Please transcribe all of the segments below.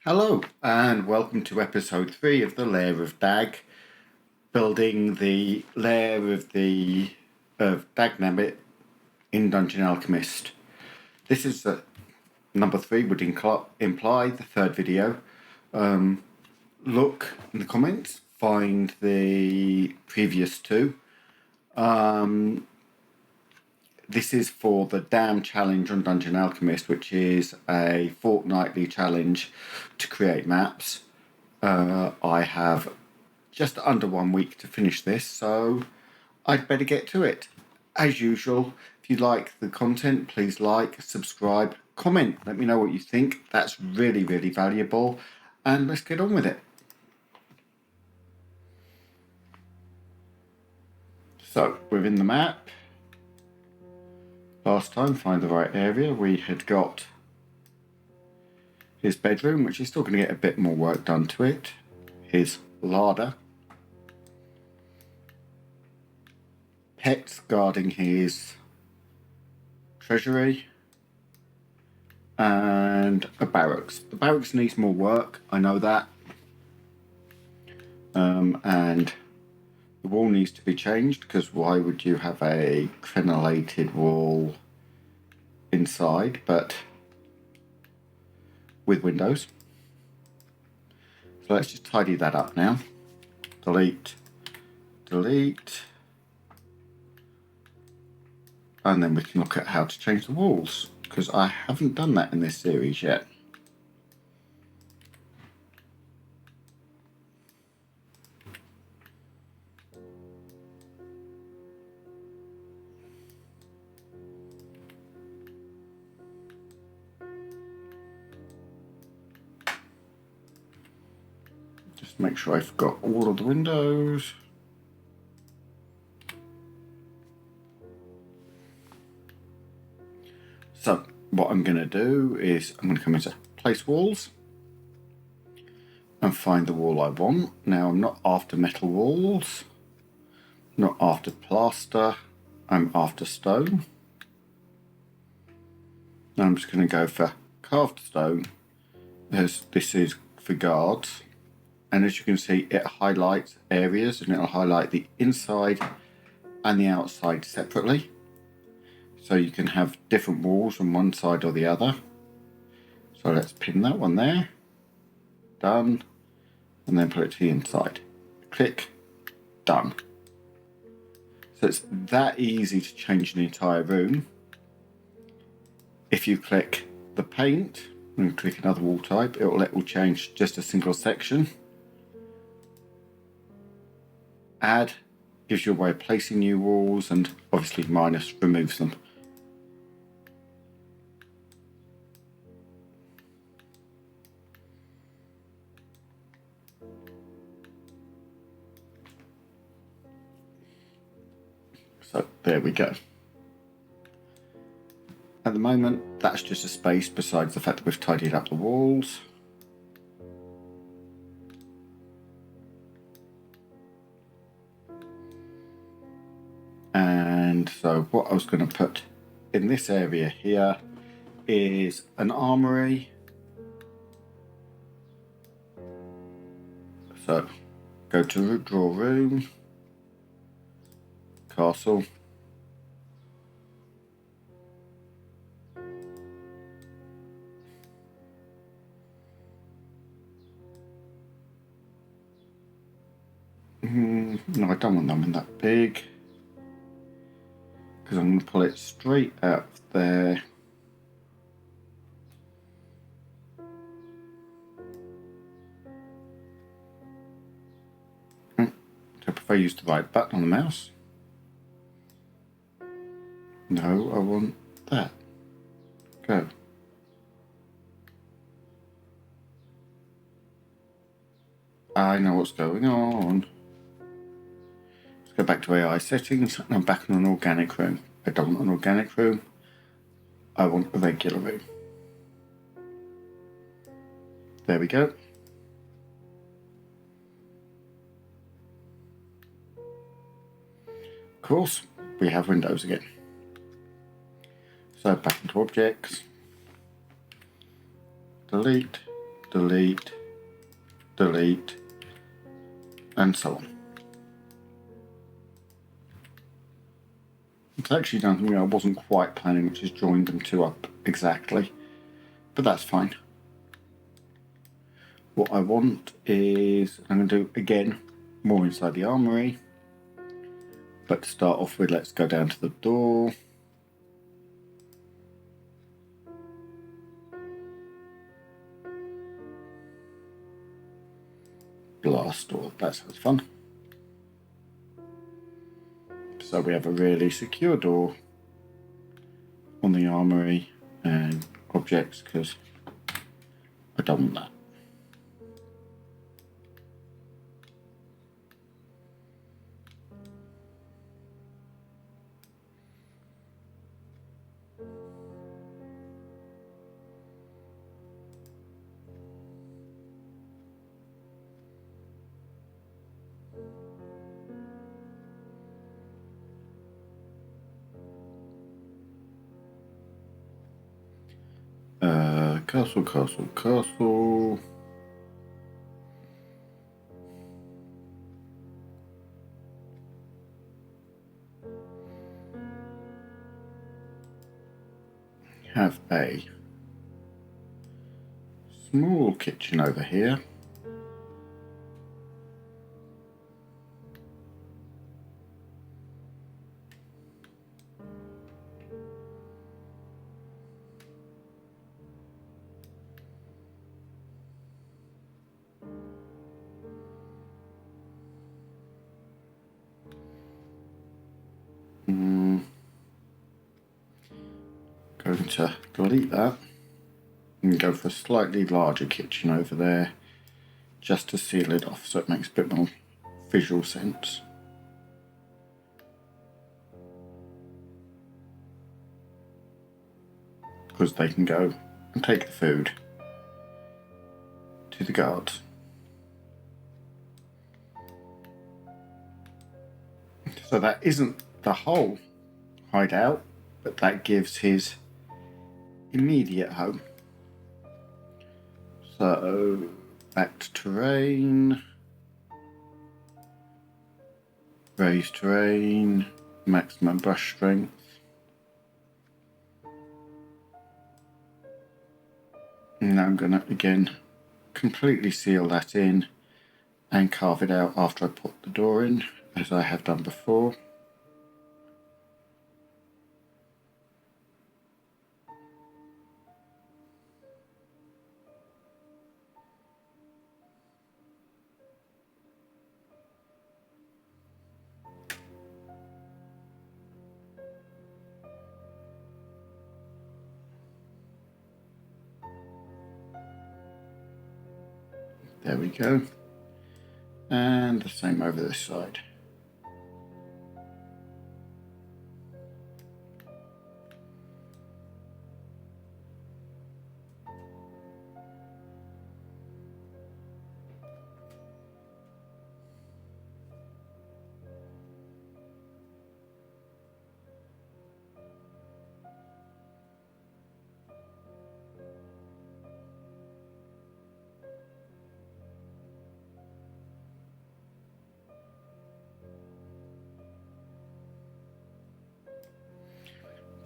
Hello and welcome to episode 3 of the Lair of Dag, building the lair of Daggnabitt in Dungeon Alchemist. This is number 3 would imply the third video. Look in the comments, find the previous two. This is for the Dam Challenge on Dungeon Alchemist, which is a fortnightly challenge to create maps. I have just under 1 week to finish this, so I'd better get to it. As usual, if you like the content, please like, subscribe, comment. Let me know what you think. That's really, really valuable. And let's get on with it. So, we're in the map. Last time, find the right area, we had got his bedroom, which is still going to get a bit more work done to it. His larder. Pets guarding his treasury. And a barracks. The barracks needs more work, I know that. And the wall needs to be changed, because why would you have a crenellated wall inside, but with windows? So let's just tidy that up now. Delete, delete. And then we can look at how to change the walls, because I haven't done that in this series yet. Just make sure I've got all of the windows. So what I'm going to do is I'm going to come into place walls and find the wall I want. Now I'm not after metal walls, not after plaster, I'm after stone. Now I'm just going to go for carved stone, as this is for guards. And as you can see, it highlights areas and it'll highlight the inside and the outside separately. So you can have different walls on one side or the other. So let's pin that one there. Done. And then put it to the inside. Click. Done. So it's that easy to change an entire room. If you click the paint and click another wall type, it will change just a single section. Add gives you a way of placing new walls, and obviously minus removes them. So there we go. At the moment, that's just a space besides the fact that we've tidied up the walls. And so what I was going to put in this area here is an armory. So go to draw room, castle. No, I don't want them in that big, because I'm going to pull it straight out there. So if I use the right button on the mouse. No, I want that. Go. I know what's going on. Let's go back to AI settings, and I'm back in an organic room. I don't want an organic room. I want a regular room. There we go. Of course, we have windows again. So back into objects, delete, delete, delete, and so on. It's actually done something I wasn't quite planning, which is join them two up exactly, but that's fine. What I want is, I'm going to do again more inside the armory, but to start off with, let's go down to the door. Blast door, that sounds fun. So we have a really secure door on the armory and objects, because I don't want that. Castle, castle, castle. Have a small kitchen over here. Going to delete that and go for a slightly larger kitchen over there, just to seal it off so it makes a bit more visual sense. Because they can go and take the food to the guards. So that isn't the whole hideout, but that gives his immediate home. So back to terrain, raise terrain, maximum brush strength. And now I'm going to again completely seal that in and carve it out after I put the door in, as I have done before. There we go. And the same over this side.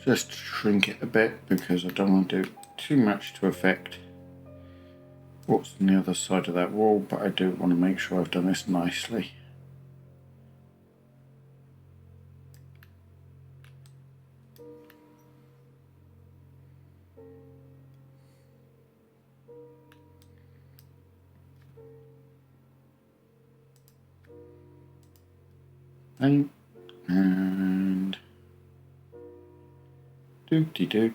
Just shrink it a bit because I don't want to do too much to affect what's on the other side of that wall, but I do want to make sure I've done this nicely. And do.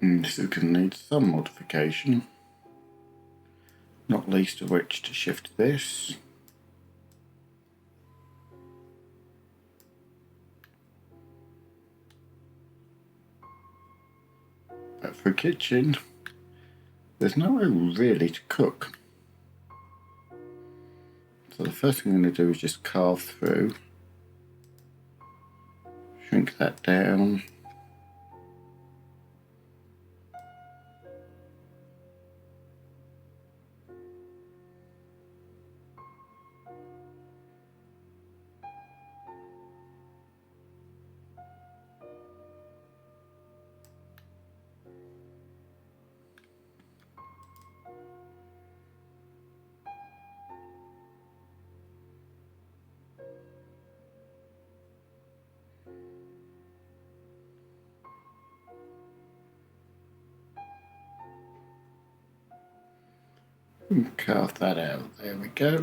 This is going to need some modification, not least of which to shift this. But for a kitchen, there's nowhere really to cook. So the first thing I'm going to do is just carve through, shrink that down. And carve that out. There we go.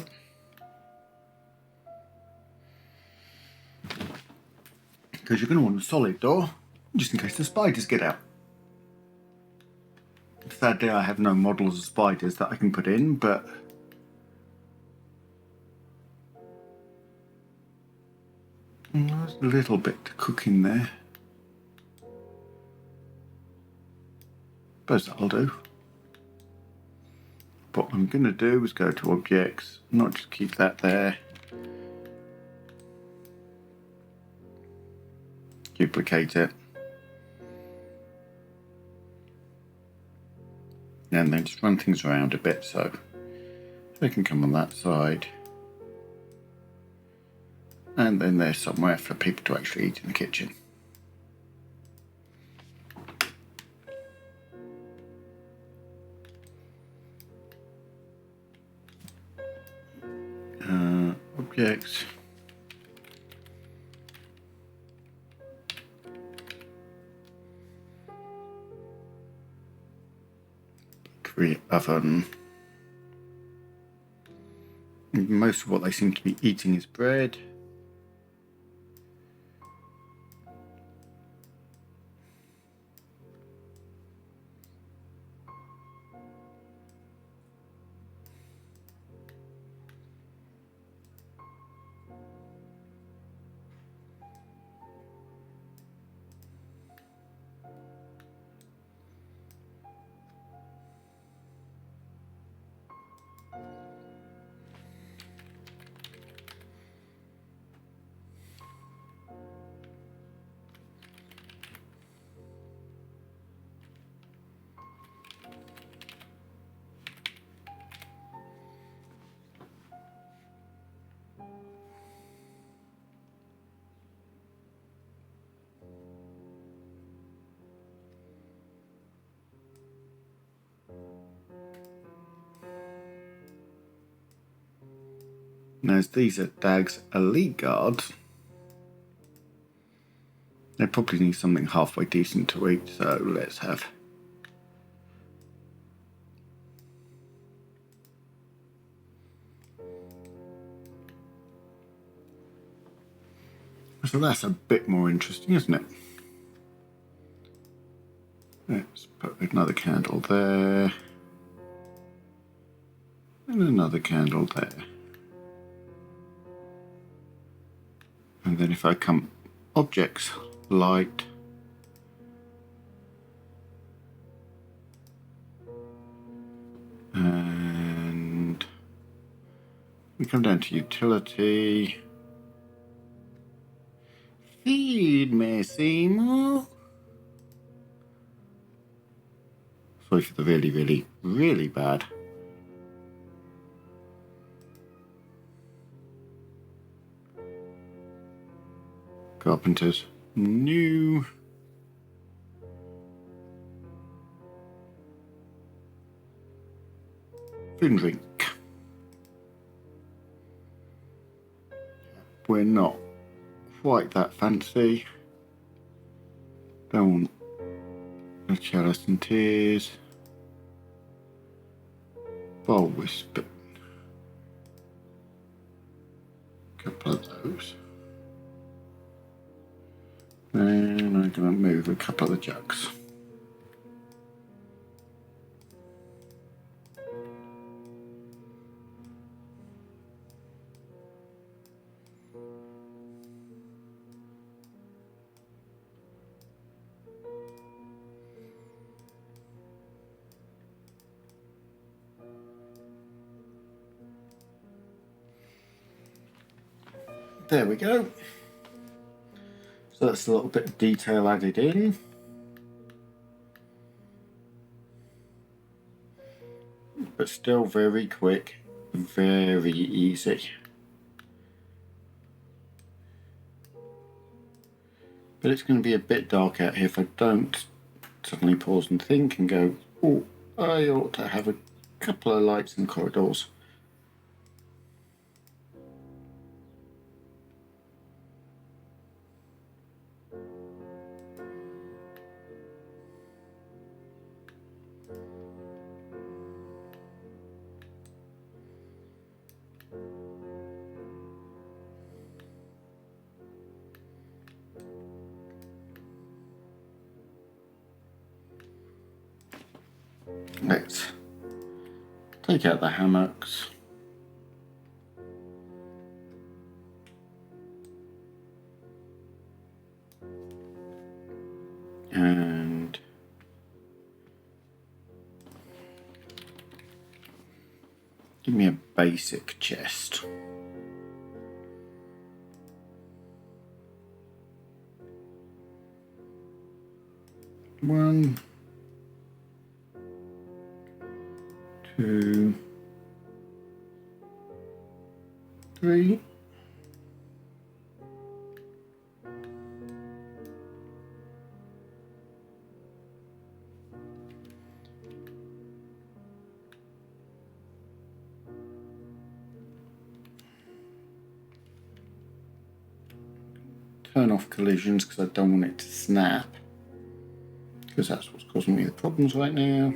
Because you're going to want a solid door, just in case the spiders get out. Sadly, I have no models of spiders that I can put in, but there's a little bit to cook in there. Suppose that'll do. What I'm going to do is go to objects, not just keep that there. Duplicate it. And then just run things around a bit so they can come on that side. And then there's somewhere for people to actually eat in the kitchen. Objects. Create oven. Most of what they seem to be eating is bread. Now, as these are Daggs elite guards, they probably need something halfway decent to eat, so let's have so that's a bit more interesting, isn't it? Let's put another candle there and another candle there. And then if I come objects, light, and we come down to utility. Feed me, Seymour. Sorry for the really bad. Carpenters. New. Food and drink. We're not quite that fancy. Don't want a chalice and tears. Bowl with spoon. Couple of those. And I'm going to move a couple of the jugs. There we go. So that's a little bit of detail added in. But still very quick, very easy. But it's going to be a bit dark out here if I don't suddenly pause and think and go, oh, I ought to have a couple of lights in corridors. Let's take out the hammocks. And give me a basic chest. One, two, three. Turn off collisions because I don't want it to snap, because that's what's causing me the problems right now.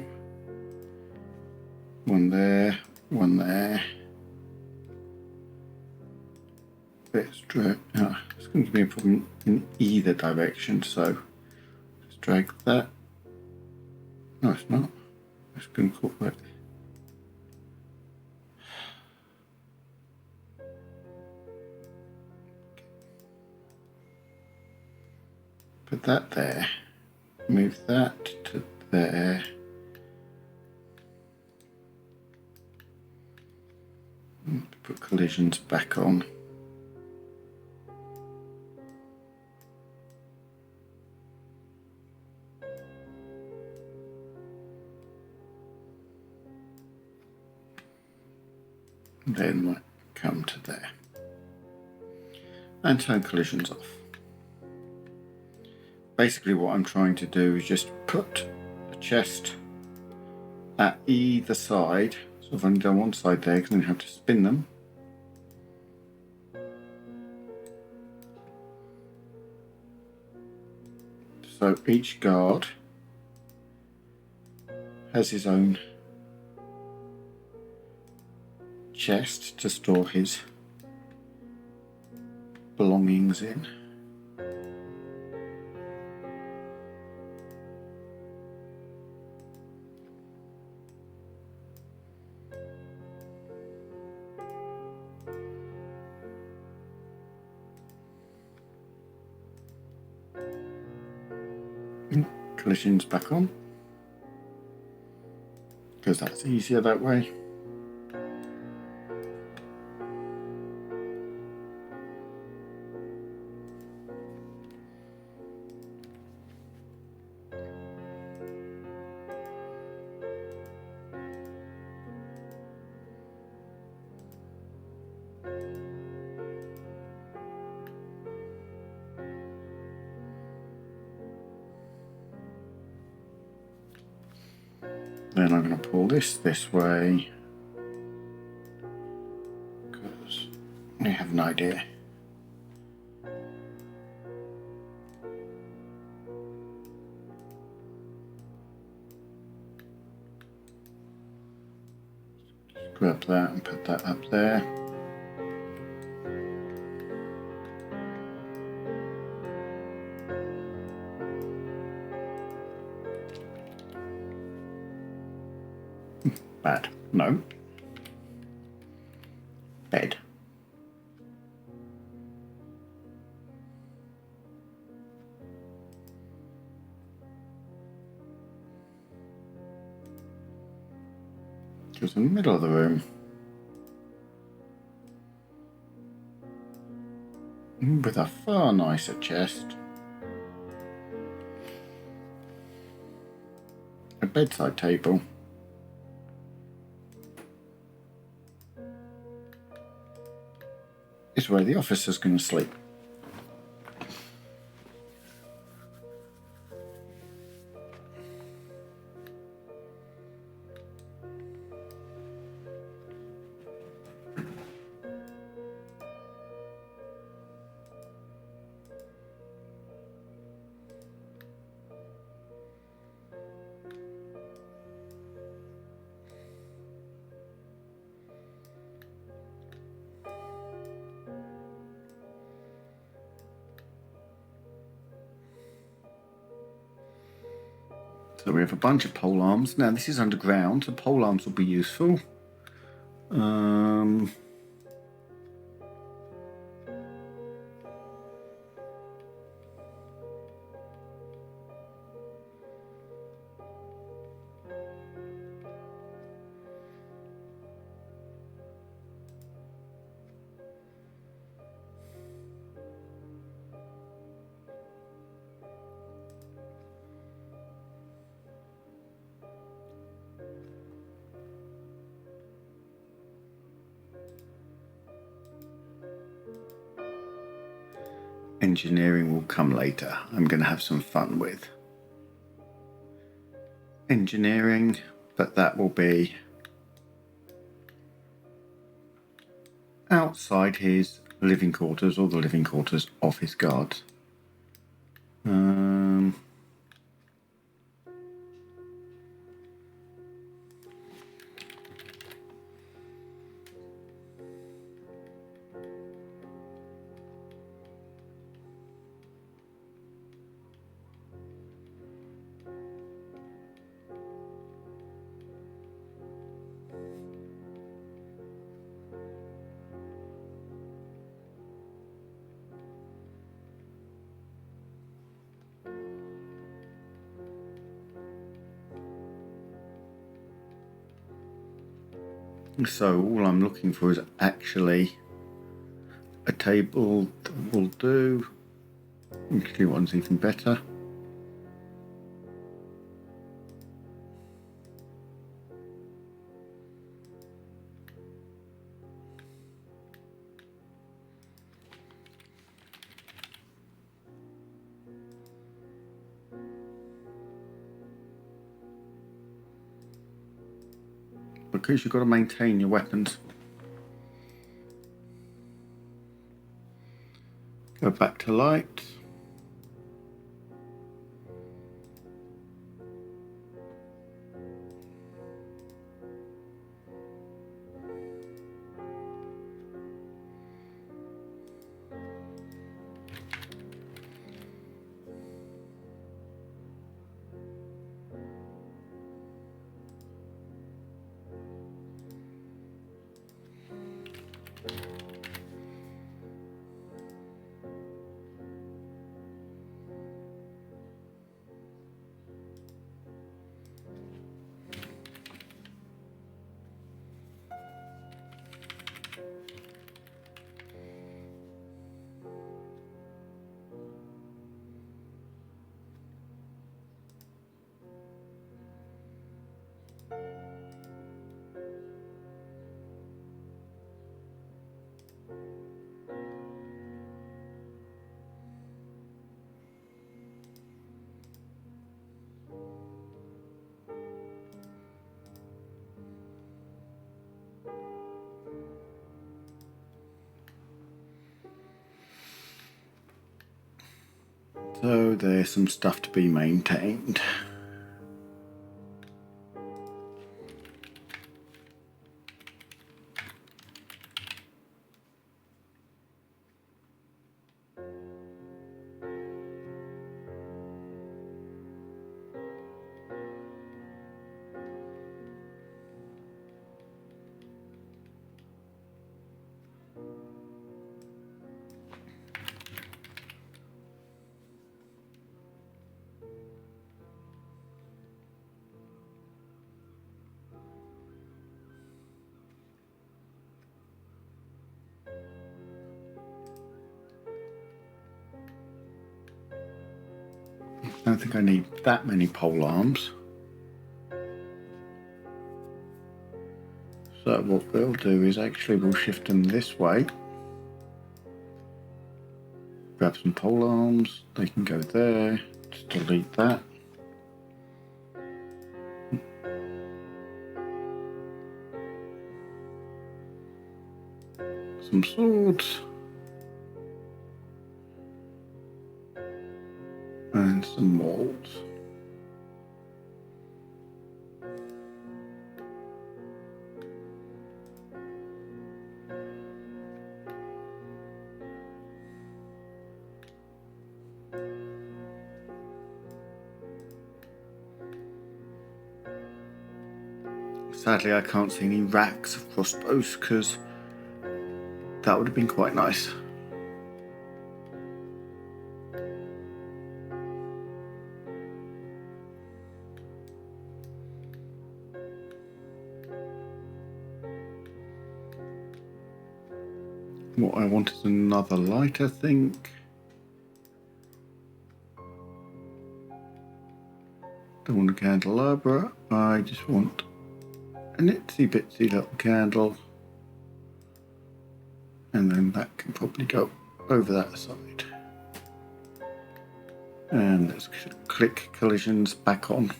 One there, one there. Let's drag. It's going to be a problem in either direction, so let's drag that. No, it's not. It's going to incorporate. Put that there. Move that to there. Put collisions back on. Then come to there. And turn collisions off. Basically what I'm trying to do is just put a chest at either side. So I've only done one side there because then you have to spin them. So each guard has his own chest to store his belongings in. Collisions back on, because that's easier that way. Then I'm going to pull this way, because I have an idea. Just grab that and put that up there. Bad. No. Bed. Goes in the middle of the room. with a far nicer chest, a bedside table, is where the officer's going to sleep. So we have a bunch of pole arms. Now this is underground, so pole arms will be useful. Engineering will come later. I'm going to have some fun with engineering, but that will be outside his living quarters, or the living quarters of his guards. So all I'm looking for is actually a table that will do. Actually, one's even better. Because you've got to maintain your weapons. Go back to light. So there's some stuff to be maintained. don't think I need that many pole arms. So what we'll do is actually we'll shift them this way. Grab some pole arms, they can go there. Just delete that. Some swords. And some walls. Sadly, I can't see any racks of crossbows because that would have been quite nice. What I want is another light, I think. Don't want a candelabra, I just want an itsy bitsy little candle, and then that can probably go over that side. And let's click collisions back on.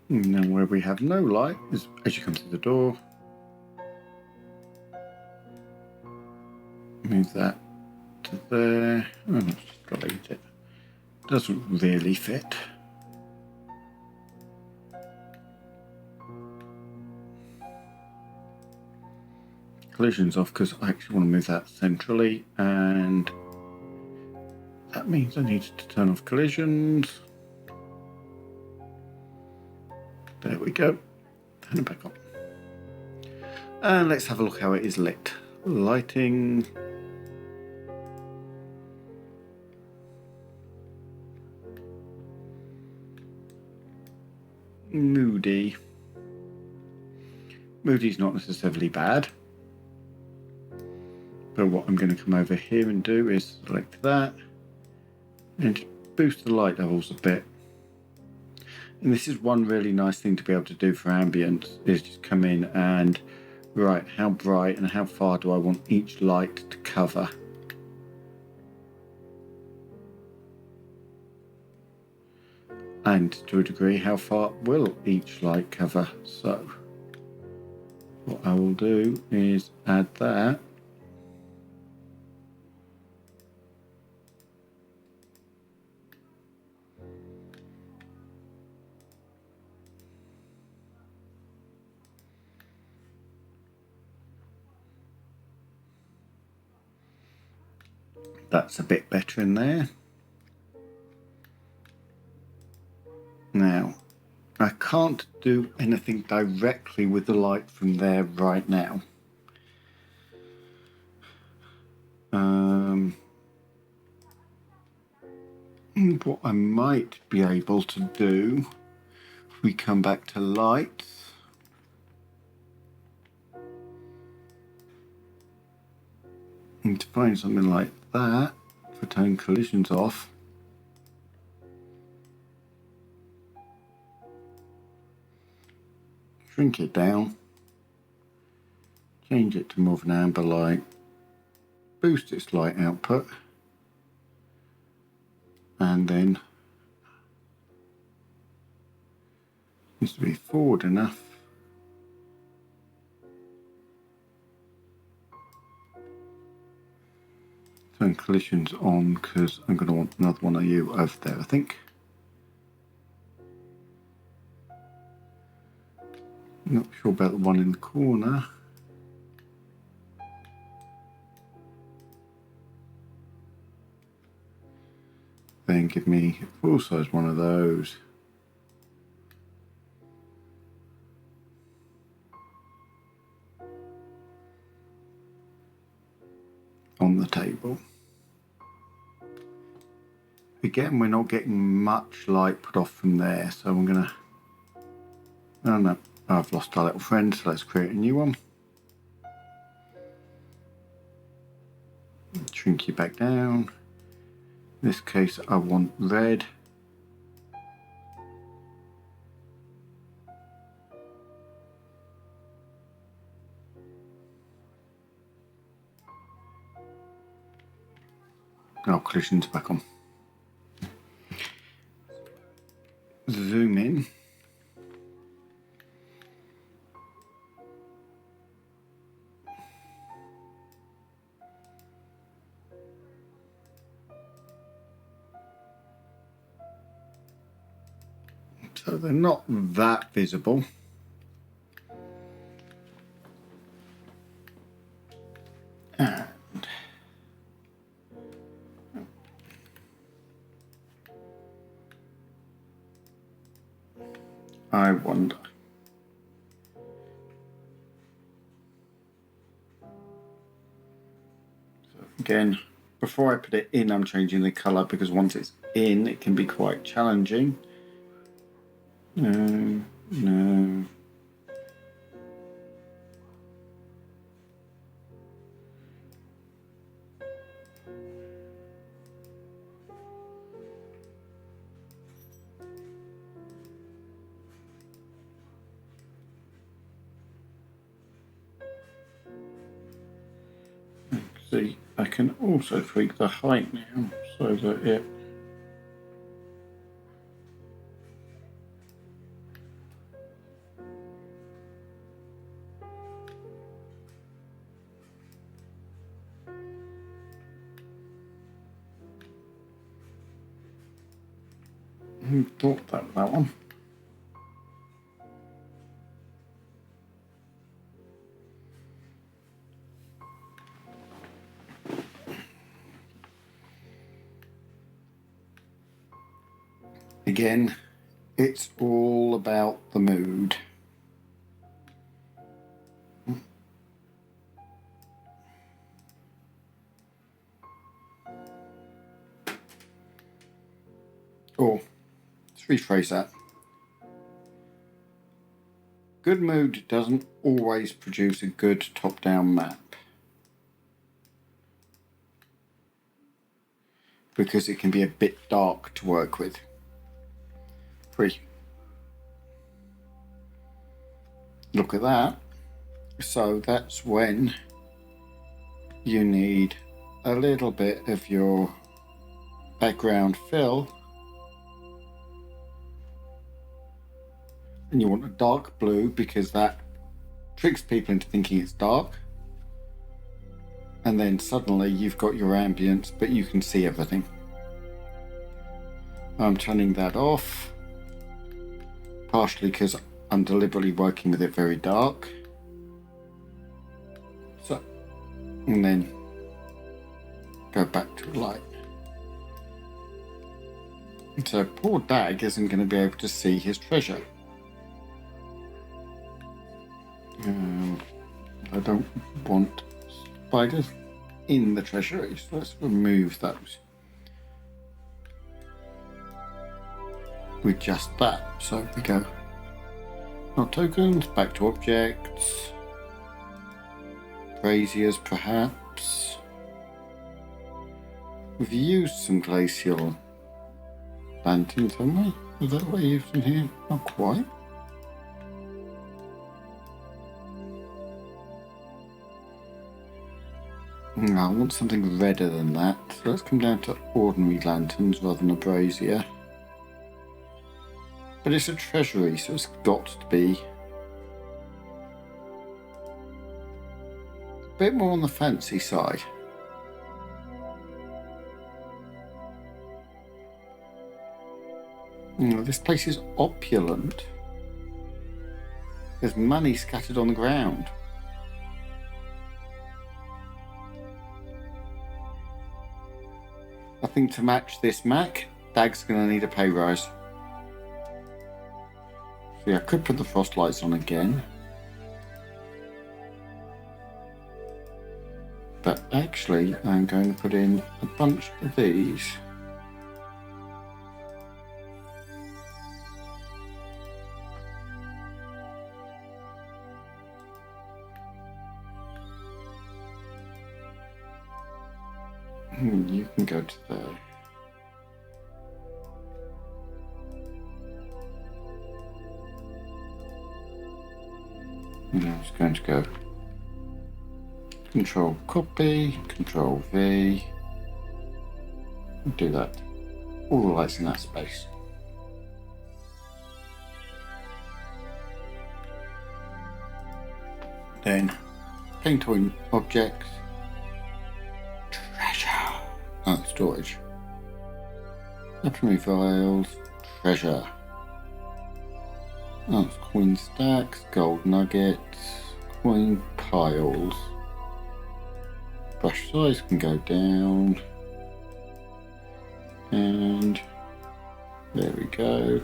And now where we have no light is as you come through the door. Move that to there. Oh, let's just delete it. Doesn't really fit. Collisions off because I actually want to move that centrally, and that means I need to turn off collisions. There we go. Turn it back on. And let's have a look how it is lit. Lighting. Moody. Moody's not necessarily bad. But what I'm going to come over here and do is select that and just boost the light levels a bit. And this is one really nice thing to be able to do for ambience, is just come in and right, how bright and how far do I want each light to cover. And to a degree, how far will each light cover. So what I will do is add that. That's a bit better in there. Now, I can't do anything directly with the light from there right now. What I might be able to do, if we come back to lights, and to find something like that, for turning collisions off, shrink it down, change it to more of an amber light, boost its light output, and then needs to be forward enough turn collisions on, because I'm going to want another one of you over there, I think. Not sure about the one in the corner. Then give me a full size one of those. On the table. Again, we're not getting much light put off from there, so I'm gonna, oh no, I've lost our little friend, so let's create a new one. Shrink you back down. In this case, I want red. Oh, collision's back on. Zoom in. So they're not that visible. And I wonder. So again, before I put it in, I'm changing the colour because once it's in, it can be quite challenging. No. See, I can also tweak the height now so that it thought that one. Again, it's all about the mood. Or, let's rephrase that. Good mood doesn't always produce a good top-down map. Because it can be a bit dark to work with. Look at that. So that's when you need a little bit of your background fill. And you want a dark blue because that tricks people into thinking it's dark. And then suddenly you've got your ambience, but you can see everything. I'm turning that off, partially because I'm deliberately working with it very dark. So, and then go back to light. So poor Dag isn't going to be able to see his treasure. I don't want spiders in the treasury, so let's remove those. With just that, so we go not tokens, back to objects, braziers perhaps. We've used some glacial lanterns, haven't we? Is that what I used in here? Not quite. No, I want something redder than that, so let's come down to ordinary lanterns rather than a brazier. But it's a treasury, so it's got to be a bit more on the fancy side. This place is opulent. There's money scattered on the ground. I think to match this Mac, Dag's going to need a pay rise. So yeah, I could put the frost lights on again. But actually, I'm going to put in a bunch of these. You can go to there. just going to go Control copy, Control V, and do that. All the lights in that space. Then paint on objects, treasure, storage, weaponry vials, treasure, it's coin stacks, gold nuggets, coin piles, brush size can go down, and there we go.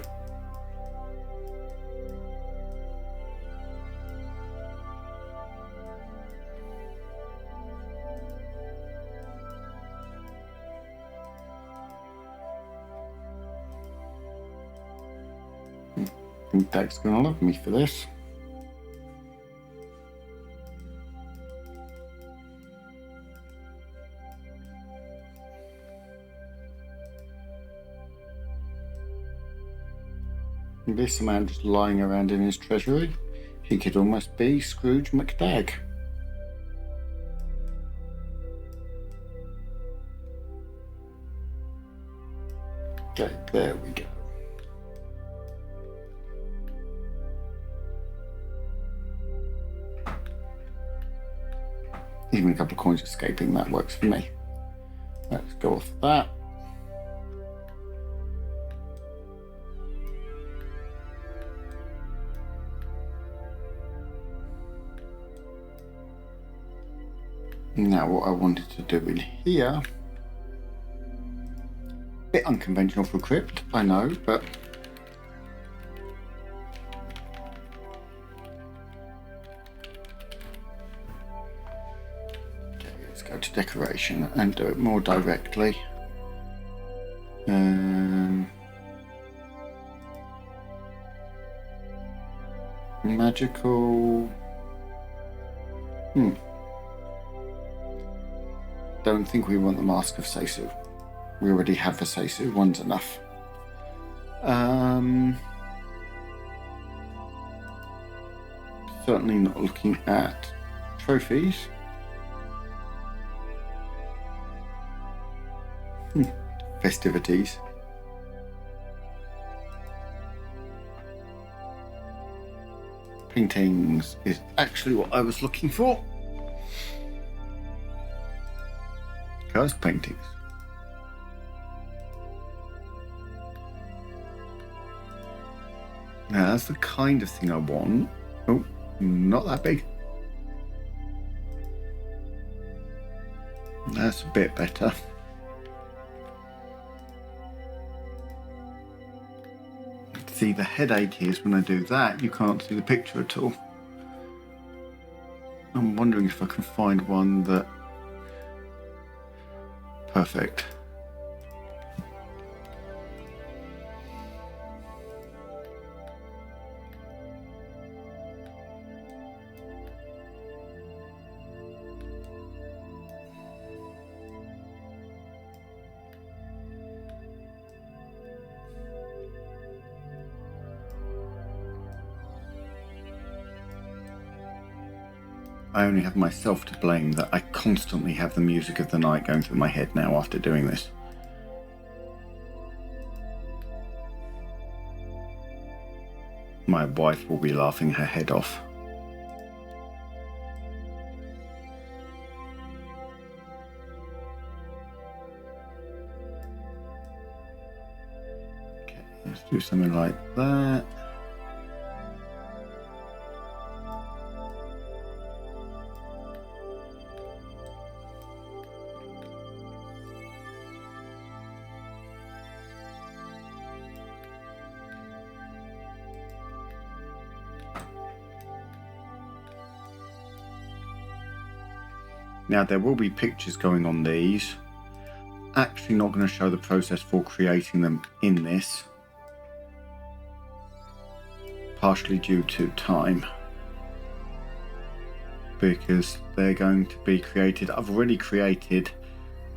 I think Dag's gonna love me for this. This man just lying around in his treasury, he could almost be Scrooge McDagg. Okay, there we go. Even a couple of coins escaping, that works for me. Let's go off that. Now what I wanted to do in here, a bit unconventional for crypt, I know, but okay, let's go to decoration and do it more directly. Magical. Don't think we want the Mask of Seisu. We already have the Seisu, one's enough. Certainly not looking at trophies. Festivities. Paintings is actually what I was looking for. Ghost paintings. Now that's the kind of thing I want. Oh, not that big. That's a bit better. See, the headache is when I do that, you can't see the picture at all. I'm wondering if I can find one that... Perfect. I only have myself to blame that I constantly have the music of the night going through my head now after doing this. My wife will be laughing her head off. Okay, let's do something like that. Now there will be pictures going on these. Actually not going to show the process for creating them in this. Partially due to time. Because they're going to be created. I've already created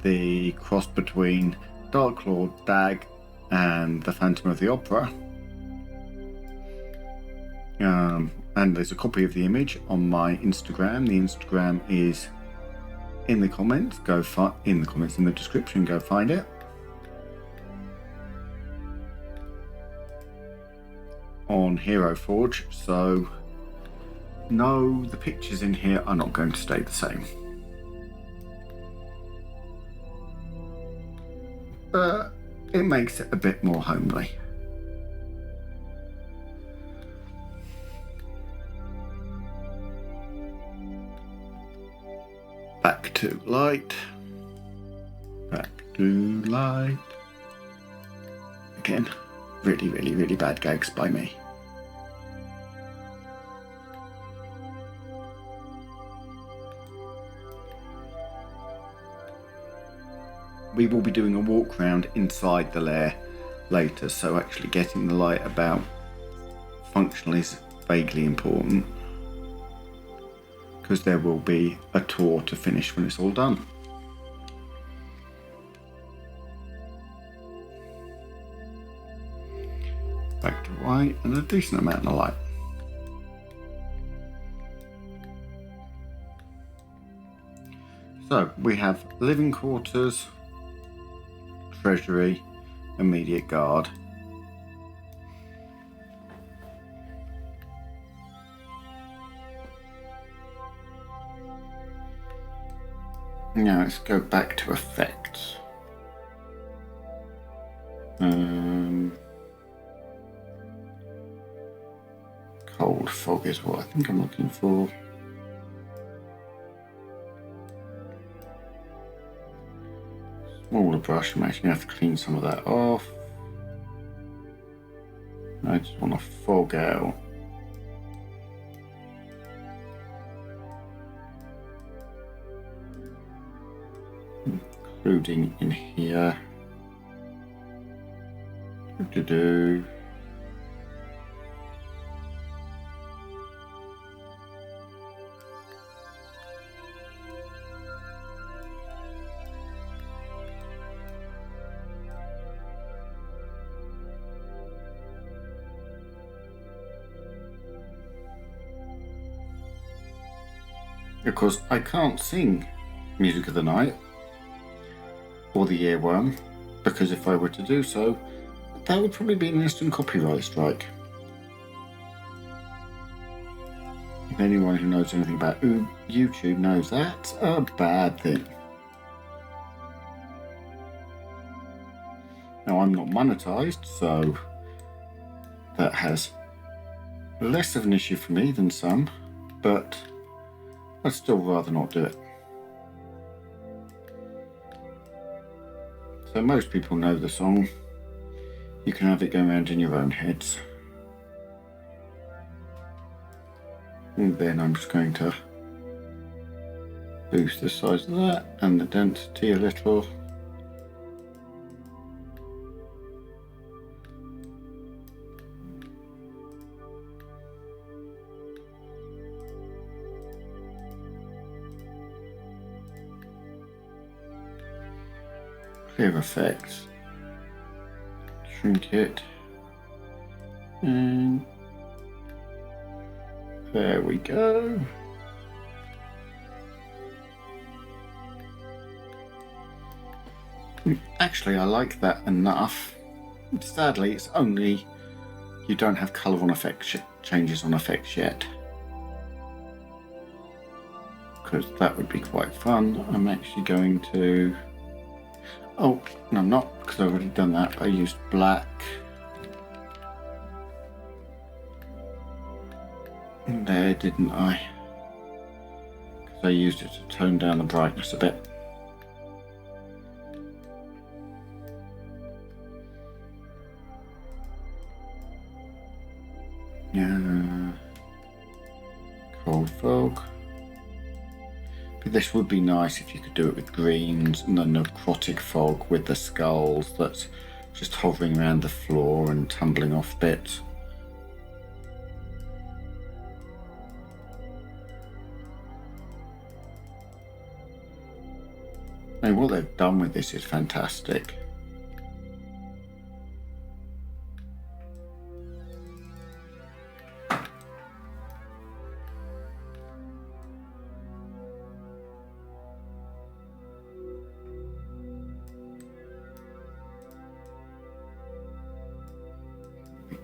the cross between Dark Lord Dagg and the Phantom of the Opera. And there's a copy of the image on my Instagram. The Instagram is in the comments. In the description. Go find it. On Hero Forge. So no, the pictures in here are not going to stay the same. But it makes it a bit more homely. Back to light. Back to light. Again, really, really, really bad gags by me. We will be doing a walk round inside the lair later, so actually getting the light about functional is vaguely important, because there will be a tour to finish when it's all done. Back to white and a decent amount of light. So we have living quarters, treasury, immediate guard. Now let's go back to effects. Cold fog is what I think I'm looking for. Smaller brush, I'm actually going to have to clean some of that off. I just want to fog out. Including in here. Do. Of course, I can't sing Music of the Night or the Earworm, because if I were to do so, that would probably be an instant copyright strike. If anyone who knows anything about YouTube knows that's a bad thing. Now, I'm not monetized, so that has less of an issue for me than some, but I'd still rather not do it. So most people know the song. You can have it go around in your own heads. And then I'm just going to boost the size of that and the density a little. Clear effects. Shrink it. And there we go. Actually, I like that enough. Sadly, it's only you don't have colour on effects changes on effects yet, because that would be quite fun. I'm actually going to. Oh, no, I'm not, because I've already done that. I used black. There, didn't I? Because I used it to tone down the brightness a bit. Yeah. Cold fog. But this would be nice if you could do it with greens and the necrotic fog with the skulls that's just hovering around the floor and tumbling off bits. And what they've done with this is fantastic.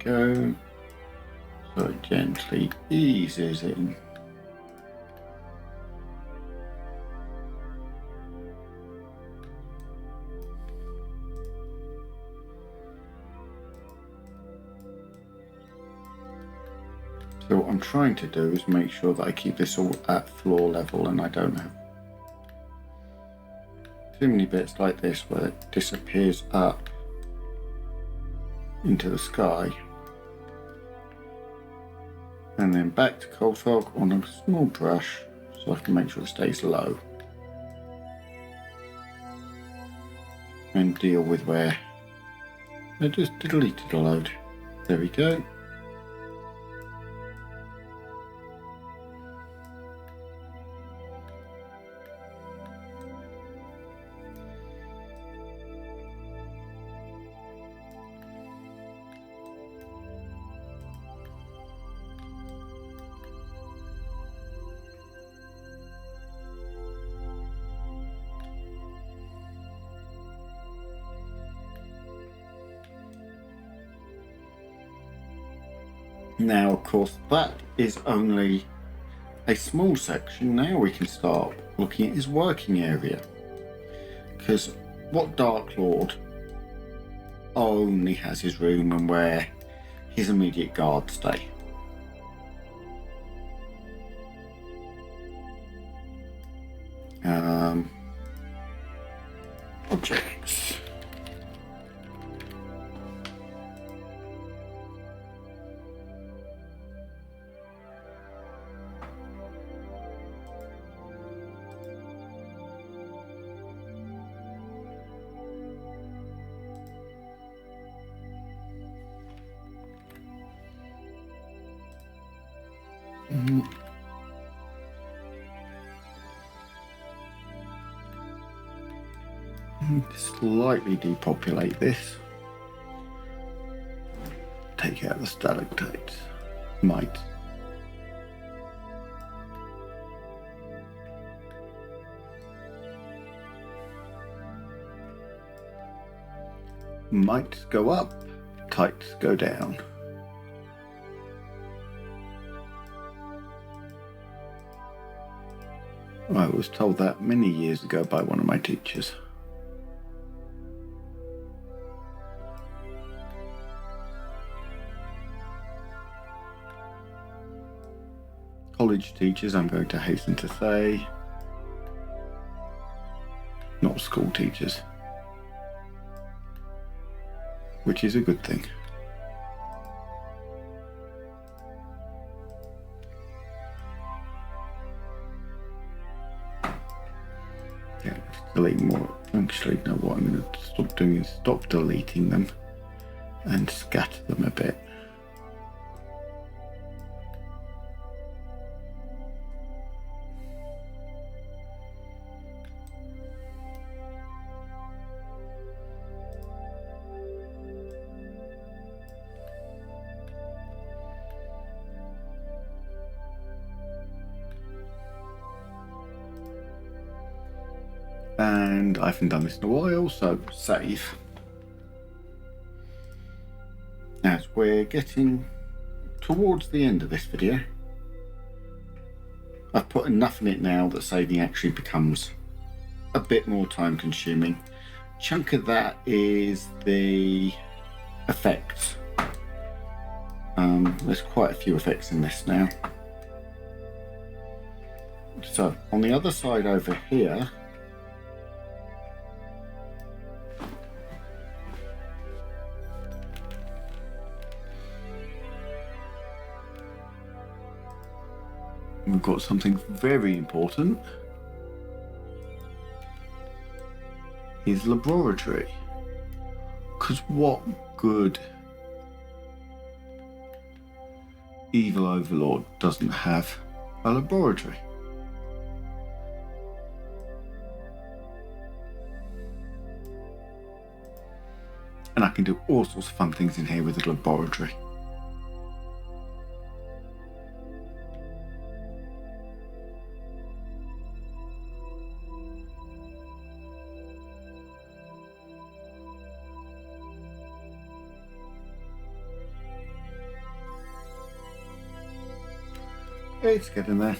go. So it gently eases in. So what I'm trying to do is make sure that I keep this all at floor level and I don't have too many bits like this where it disappears up into the sky. And then back to cold fog on a small brush so I can make sure it stays low. And deal with where I just deleted a load. There we go. Now, of course, that is only a small section. Now we can start looking at his working area. Because what Dark Lord only has his room and where his immediate guards stay. Objects. Slightly depopulate this. Take out the stalactites. Might. Might go up, tights go down. I was told that many years ago by one of my teachers. College teachers, I'm going to hasten to say, not school teachers, which is a good thing. Yeah, delete more. Actually, no, what I'm going to stop doing is stop deleting them and scatter them a bit. And I haven't done this in a while, so save. As we're getting towards the end of this video, I've put enough in it now that saving actually becomes a bit more time consuming. Chunk of that is the effects. There's quite a few effects in this now. So on the other side over here, we've got something very important. His laboratory. Because what good evil overlord doesn't have a laboratory? And I can do all sorts of fun things in here with the laboratory. It's getting there.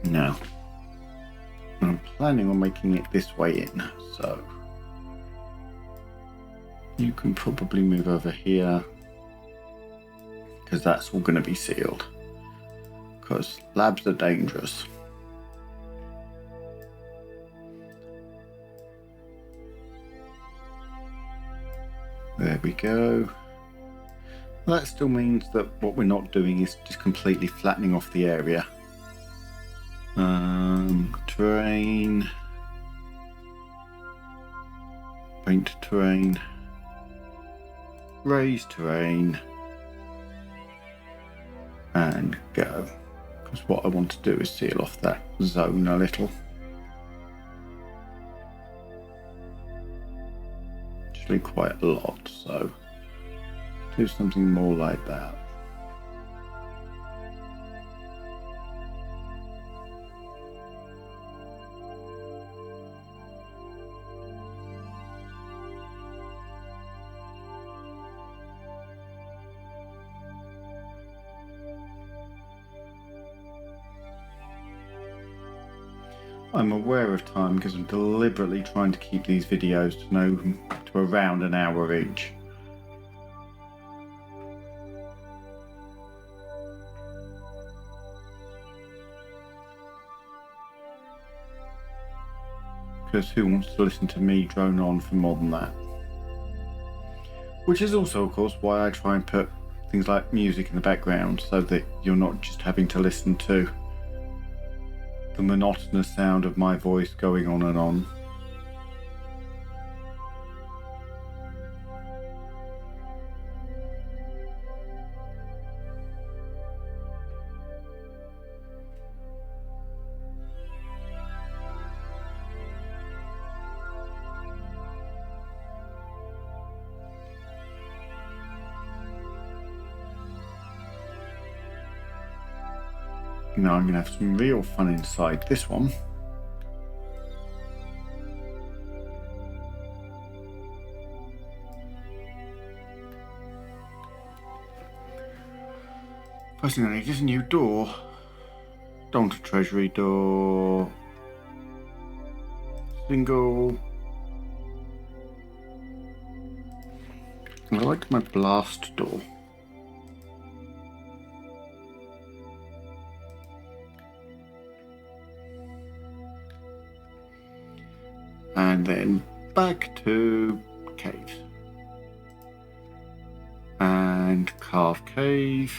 Now, I'm planning on making it this way in, so you can probably move over here because that's all going to be sealed because labs are dangerous. There we go. That still means that what we're not doing is just completely flattening off the area. Terrain, paint terrain, raise terrain, and go. Because what I want to do is seal off that zone a little. Actually quite a lot, so do something more like that. I'm aware of time because I'm deliberately trying to keep these videos to around an hour each. Because who wants to listen to me drone on for more than that? Which is also, of course, why I try and put things like music in the background so that you're not just having to listen to the monotonous sound of my voice going on and on. Now I'm going to have some real fun inside this one. First thing I need is a new door. Don't want a treasury door. Single. I like my blast door. And then back to cave. And carve cave.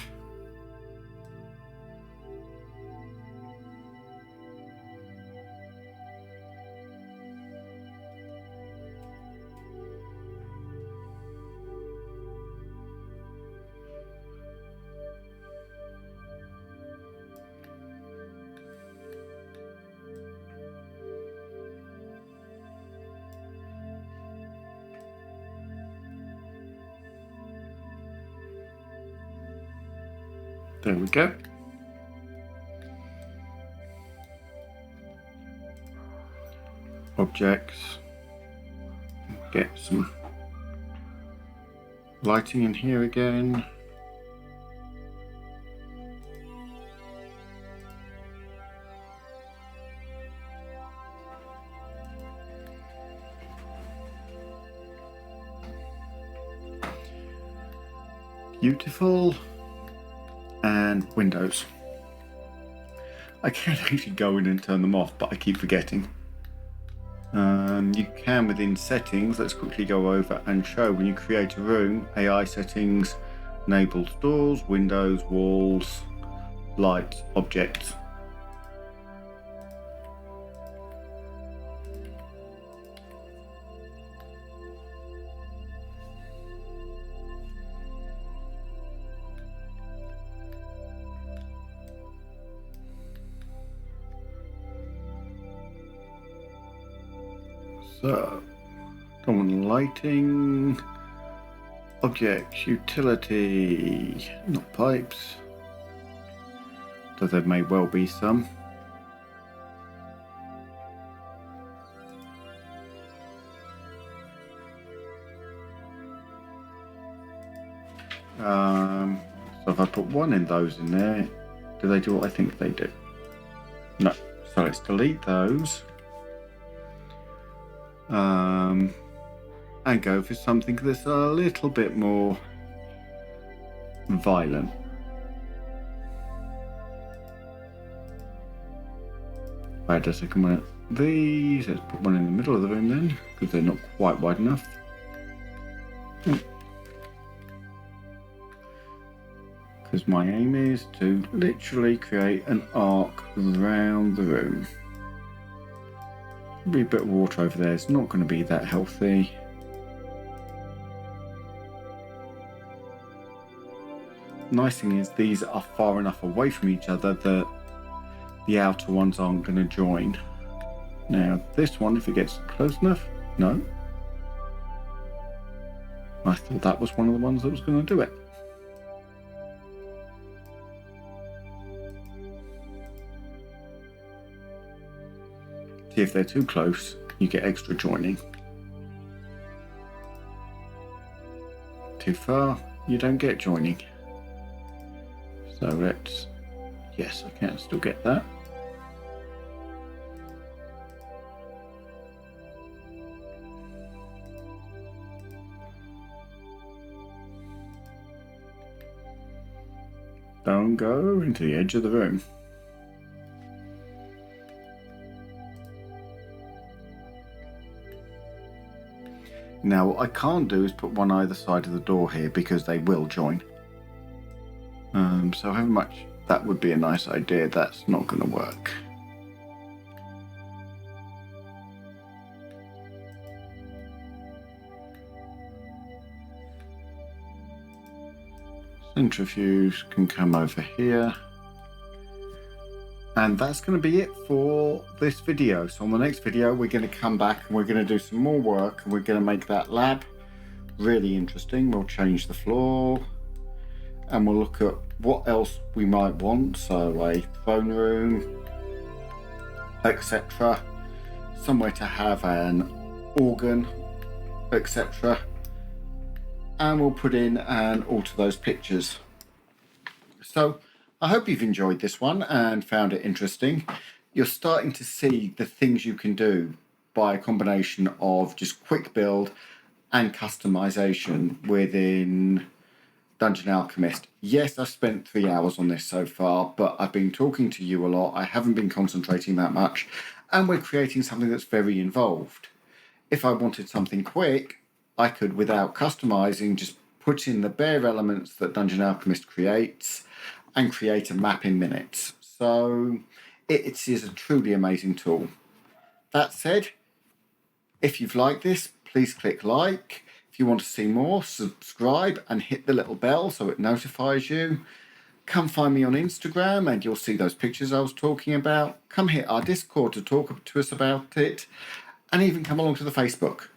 There we go. Objects. Get some lighting in here again. Beautiful. And windows. I can actually go in and turn them off, but I keep forgetting. You can within settings, let's quickly go over and show when you create a room, AI settings, enables doors, windows, walls, lights, objects. So, don't want lighting, objects, utility, not pipes, though there may well be some. So if I put one in those in there, do they do what I think they do? No. So let's delete those. And go for something that's a little bit more violent. Right, a second one of these. Let's put one in the middle of the room then, because they're not quite wide enough. Because my aim is to literally create an arc around the room. Be a bit of water over there. It's not going to be that healthy. Nice thing is these are far enough away from each other that the outer ones aren't going to join. Now this one, if it gets close enough, no. I thought that was one of the ones that was going to do it. See, if they're too close, you get extra joining. Too far, you don't get joining. So let's, yes, I can still get that. Don't go into the edge of the room. Now what I can't do is put one either side of the door here because they will join. So however much that would be a nice idea, that's not going to work. Centrifuge can come over here. And that's going to be it for this video. So on the next video, we're going to come back and we're going to do some more work and we're going to make that lab really interesting. We'll change the floor and we'll look at what else we might want. So a throne room, etc. Somewhere to have an organ, etc. And we'll put in and alter those pictures. So I hope you've enjoyed this one and found it interesting. You're starting to see the things you can do by a combination of just quick build and customization within Dungeon Alchemist. Yes, I've spent 3 hours on this so far, but I've been talking to you a lot. I haven't been concentrating that much, and we're creating something that's very involved. If I wanted something quick, I could, without customizing, just put in the bare elements that Dungeon Alchemist creates and create a map in minutes. So it is a truly amazing tool. That said, if you've liked this, please click like. If you want to see more, subscribe and hit the little bell so it notifies you. Come find me on Instagram and you'll see those pictures I was talking about. Come hit our Discord to talk to us about it, and even come along to the Facebook.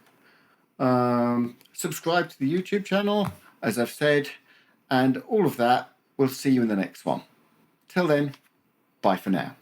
Subscribe to the YouTube channel, as I've said, and all of that. We'll see you in the next one. Till then, bye for now.